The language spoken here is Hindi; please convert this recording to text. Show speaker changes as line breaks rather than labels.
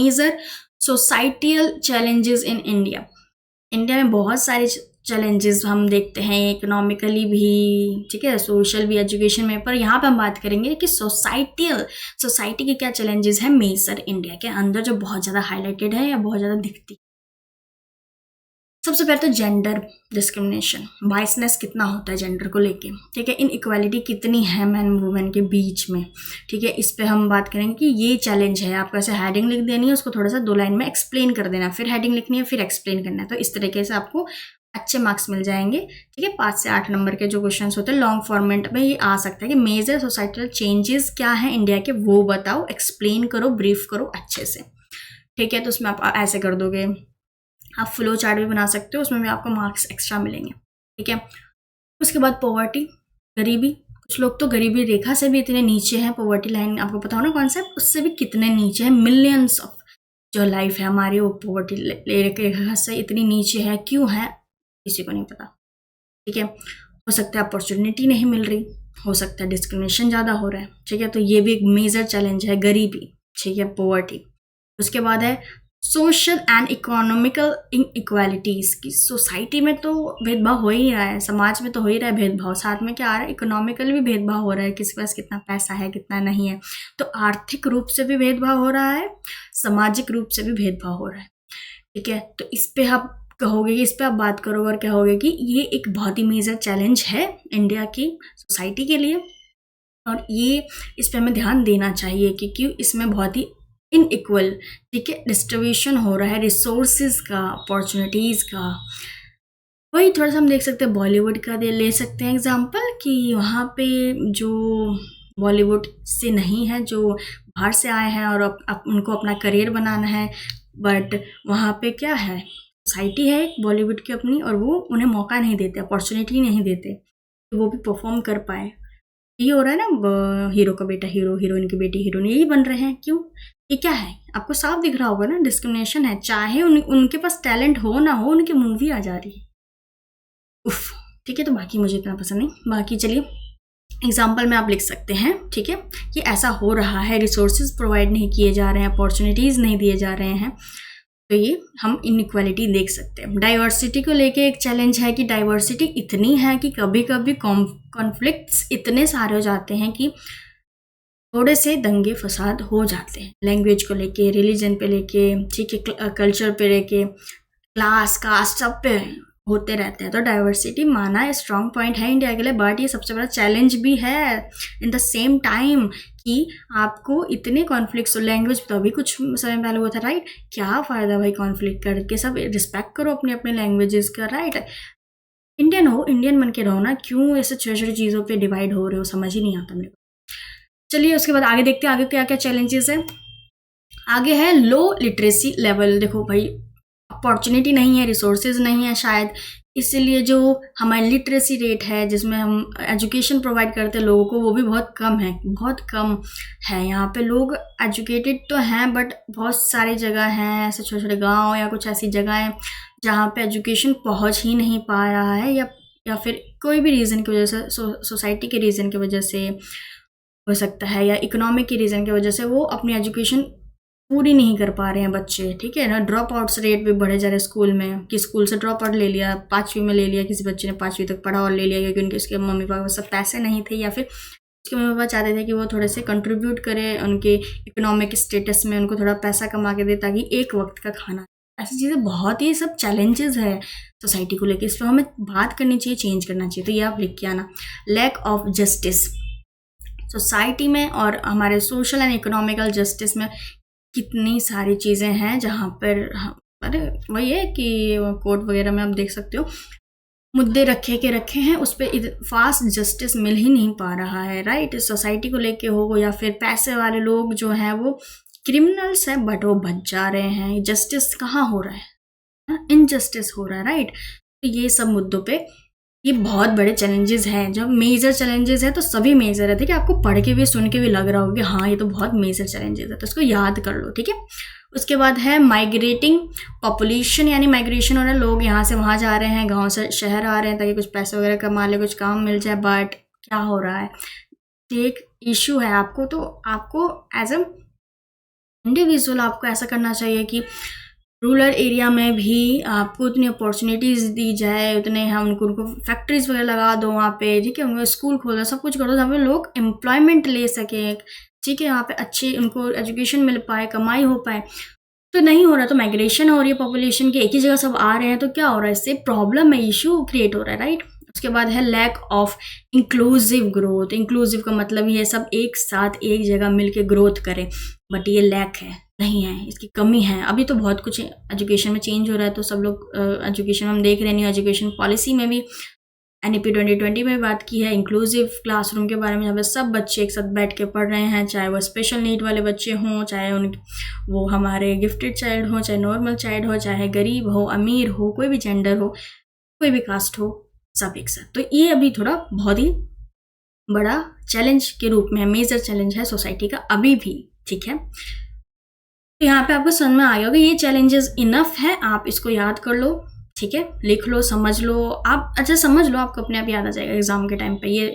Major societal challenges in India. India में बहुत सारे चैलेंजेस हम देखते हैं, इकोनॉमिकली भी, ठीक है, सोशल भी, एजुकेशन में। पर यहाँ पे हम बात करेंगे कि सोसाइटी के क्या चैलेंजेस हैं मेजर इंडिया के अंदर, जो बहुत ज़्यादा हाईलाइटेड है या बहुत ज़्यादा दिखती है। सबसे पहले तो जेंडर डिस्क्रिमिनेशन, बाइसनेस कितना होता है जेंडर को लेके, ठीक है, इनइक्वालिटी कितनी है मैन वुमेन के बीच में, ठीक है। इस पे हम बात करेंगे कि ये चैलेंज है। आपको ऐसे हेडिंग लिख देनी है, उसको थोड़ा सा 2 लाइन में एक्सप्लेन कर देना, फिर हेडिंग लिखनी है, फिर एक्सप्लेन करना है। तो इस तरीके से आपको अच्छे मार्क्स मिल जाएंगे, ठीक है। 5 से 8 नंबर के जो क्वेश्चन होते हैं लॉन्ग फॉर्मेट में ये आ सकता है कि मेजर सोसाइटल चेंजेस क्या है इंडिया के, वो बताओ, एक्सप्लेन करो, ब्रीफ करो अच्छे से, ठीक है। तो उसमें आप ऐसे कर दोगे, आप फ्लो चार्ट भी बना सकते हो, उसमें भी आपको मार्क्स एक्स्ट्रा मिलेंगे, ठीक है। उसके बाद पॉवर्टी, गरीबी। कुछ लोग तो गरीबी रेखा से भी इतने नीचे हैं, पॉवर्टी लाइन आपको पता हो ना कॉन्सेप्ट, उससे भी कितने नीचे हैं। मिलियंस ऑफ जो लाइफ है हमारी वो पॉवर्टी रेखा से इतनी नीचे है। क्यों है किसी को नहीं पता, ठीक है। हो सकता है अपॉर्चुनिटी नहीं मिल रही, हो सकता है डिस्क्रिमिनेशन ज़्यादा हो रहा है, ठीक है। तो ये भी एक मेजर चैलेंज है, गरीबी, ठीक है, पॉवर्टी। उसके बाद है सोशल एंड इकोनॉमिकल इनइक्वालिटीज़ की। सोसाइटी में तो भेदभाव हो ही रहा है, समाज में तो हो ही रहा है भेदभाव, साथ में क्या आ रहा है, इकोनॉमिकल भी भेदभाव हो रहा है, किसी के पास कितना पैसा है कितना नहीं है। तो आर्थिक रूप से भी भेदभाव हो रहा है, सामाजिक रूप से भी भेदभाव हो रहा है, ठीक है। तो इस पे आप कहोगे कि इस पे आप बात करोगे और कहोगे कि ये एक बहुत ही मेजर चैलेंज है इंडिया की सोसाइटी के लिए, और ये इस पे हमें ध्यान देना चाहिए क्योंकि इसमें बहुत ही इनइक्वल, ठीक है, डिस्ट्रीब्यूशन हो रहा है रिसोर्सेज का, अपॉर्चुनिटीज़ का। वही थोड़ा सा हम देख सकते हैं बॉलीवुड का ले सकते हैं एग्जांपल, कि वहाँ पे जो बॉलीवुड से नहीं है, जो बाहर से आए हैं और उनको अपना करियर बनाना है, बट वहाँ पे क्या है, सोसाइटी है एक बॉलीवुड की अपनी, और वो उन्हें मौका नहीं देते, अपॉर्चुनिटी नहीं देते कि वो भी परफॉर्म कर पाए। ये हो रहा है ना, हीरो का बेटा हीरो, हीरोइन की बेटी हीरोइन, यही बन रहे हैं। क्यों? ये क्या है, आपको साफ दिख रहा होगा ना, डिस्क्रिमिनेशन है। चाहे उनके पास टैलेंट हो ना हो, उनकी मूवी आ जा रही है, उफ, ठीक है। तो बाकी मुझे इतना पसंद नहीं। बाकी चलिए एग्जाम्पल में आप लिख सकते हैं, ठीक है, कि ऐसा हो रहा है, रिसोर्सेज प्रोवाइड नहीं किए जा रहे हैं, अपॉर्चुनिटीज़ नहीं दिए जा रहे हैं। तो ये हम इनइक्वालिटी देख सकते हैं। डाइवर्सिटी को लेके एक चैलेंज है कि डाइवर्सिटी इतनी है कि कभी कभी कॉन्फ्लिक्ट्स इतने सारे हो जाते हैं कि थोड़े से दंगे फसाद हो जाते हैं, लैंग्वेज को लेके, रिलीजन पे लेके, ठीक है, कल्चर पे लेके, क्लास कास्ट सब पे होते रहते हैं। तो डाइवर्सिटी माना स्ट्रॉन्ग पॉइंट है इंडिया के लिए, बट ये सबसे बड़ा चैलेंज भी है इन द सेम टाइम कि आपको इतने कॉन्फ्लिक्ट्स, लैंग्वेज तो अभी कुछ समय पहले हुआ था, राइट। क्या फ़ायदा भाई कॉन्फ्लिक्ट करके, सब रिस्पेक्ट करो अपने अपने लैंग्वेजेस का, राइट। इंडियन हो, इंडियन बन के रहो ना, क्यों ऐसे छोटी छोटी चीज़ों पे डिवाइड हो रहे हो, समझ ही नहीं आता मेरे को। चलिए उसके बाद आगे देखते हैं आगे क्या क्या चैलेंजेस है। आगे है लो लिटरेसी लेवल। देखो भाई, अपॉर्चुनिटी नहीं है, रिसोर्सेज नहीं है शायद, इसीलिए जो हमारी लिटरेसी रेट है, जिसमें हम एजुकेशन प्रोवाइड करते हैं लोगों को, वो भी बहुत कम है, बहुत कम है। यहाँ पे लोग एजुकेटेड तो हैं, बट बहुत सारी जगह हैं ऐसे छोटे छोटे गांव या कुछ ऐसी जगह हैं जहाँ पे एजुकेशन पहुँच ही नहीं पा रहा है, या फिर कोई भी रीज़न की वजह से, सोसाइटी के रीज़न की वजह से हो सकता है, या इकोनॉमिक की रीज़न की वजह से वो अपनी एजुकेशन पूरी नहीं कर पा रहे हैं बच्चे, ठीक है ना। ड्रॉप आउट्स रेट भी बढ़े जा रहे हैं स्कूल में, कि स्कूल से ड्रॉप आउट ले लिया, 5वीं में ले लिया, किसी बच्चे ने 5वीं तक पढ़ा और ले लिया क्योंकि उनके उसके मम्मी पापा सब पैसे नहीं थे, या फिर उसके मम्मी पापा चाहते थे कि वो थोड़े से कंट्रीब्यूट करें उनके इकोनॉमिक स्टेटस में, उनको थोड़ा पैसा कमा के दे ताकि एक वक्त का खाना। ऐसी चीज़ें बहुत ही सब चैलेंजेस है सोसाइटी को लेकर, इस पर हमें बात करनी चाहिए, चेंज करना चाहिए। तो ये आप लिख के आना। लैक ऑफ जस्टिस सोसाइटी में और हमारे सोशल एंड इकोनॉमिकल जस्टिस में कितनी सारी चीज़ें हैं जहाँ पर अरे वही है कि कोर्ट वगैरह में आप देख सकते हो, मुद्दे रखे हैं, उस पर फास्ट जस्टिस मिल ही नहीं पा रहा है, राइट। सोसाइटी को लेके हो, या फिर पैसे वाले लोग जो हैं वो क्रिमिनल्स हैं बट वो बच जा रहे हैं, जस्टिस कहाँ हो रहा है, इनजस्टिस हो रहा है, राइट। तो ये सब मुद्दों पे ये बहुत बड़े चैलेंजेस हैं, जो मेजर चैलेंजेस है, तो सभी मेजर है, ठीक है। आपको पढ़ के भी सुन के भी लग रहा होगा कि हाँ ये तो बहुत मेजर चैलेंजेस है, तो इसको याद कर लो, ठीक है। उसके बाद है माइग्रेटिंग पॉपुलेशन, यानी माइग्रेशन हो रहा है, लोग यहाँ से वहाँ जा रहे हैं, गांव से शहर आ रहे हैं ताकि कुछ पैसे वगैरह कमा ले, कुछ काम मिल जाए, बट क्या हो रहा है, एक इशू है आपको, तो आपको एज अ इंडिविजुअल आपको ऐसा करना चाहिए कि रूरल एरिया में भी आपको उतनी अपॉर्चुनिटीज़ दी जाए, उतने हम उनको फैक्ट्रीज वगैरह लगा दो वहाँ पे, ठीक है, उनको स्कूल खोल दो, सब कुछ कर दो जहाँ पे लोग एम्प्लॉयमेंट ले सकें, ठीक है, वहाँ पे अच्छी उनको एजुकेशन मिल पाए, कमाई हो पाए। तो नहीं हो रहा, तो माइग्रेशन हो रही है पॉपुलेशन की, एक ही जगह सब आ रहे हैं, तो क्या हो रहा है, इससे प्रॉब्लम है, इशू क्रिएट हो रहा है, राइट। उसके बाद है lack of inclusive growth. Inclusive का मतलब ये सब एक साथ एक जगह मिलके ग्रोथ करें, बट ये लैक है, नहीं है, इसकी कमी है। अभी तो बहुत कुछ एजुकेशन में चेंज हो रहा है, तो सब लोग एजुकेशन हम देख रहे हैं, न्यू एजुकेशन पॉलिसी में भी NEP 2020 में बात की है इंक्लूसिव क्लासरूम के बारे में, जहाँ पे सब बच्चे एक साथ बैठ के पढ़ रहे हैं, चाहे वो स्पेशल नीड वाले बच्चे हों, चाहे वो हमारे गिफ्टेड चाइल्ड हो, चाहे नॉर्मल चाइल्ड हो, चाहे गरीब हो, अमीर हो, कोई भी जेंडर हो, कोई भी कास्ट हो, सब एक साथ। तो ये अभी थोड़ा बहुत ही बड़ा चैलेंज के रूप में है, मेजर चैलेंज है सोसाइटी का अभी भी, ठीक है। तो यहाँ पे आपको समझ में आ गया होगा ये चैलेंजेस इनफ है, आप इसको याद कर लो, ठीक है, लिख लो, समझ लो, आप अच्छा समझ लो, आपको अपने आप याद आ जाएगा एग्जाम के टाइम पे ये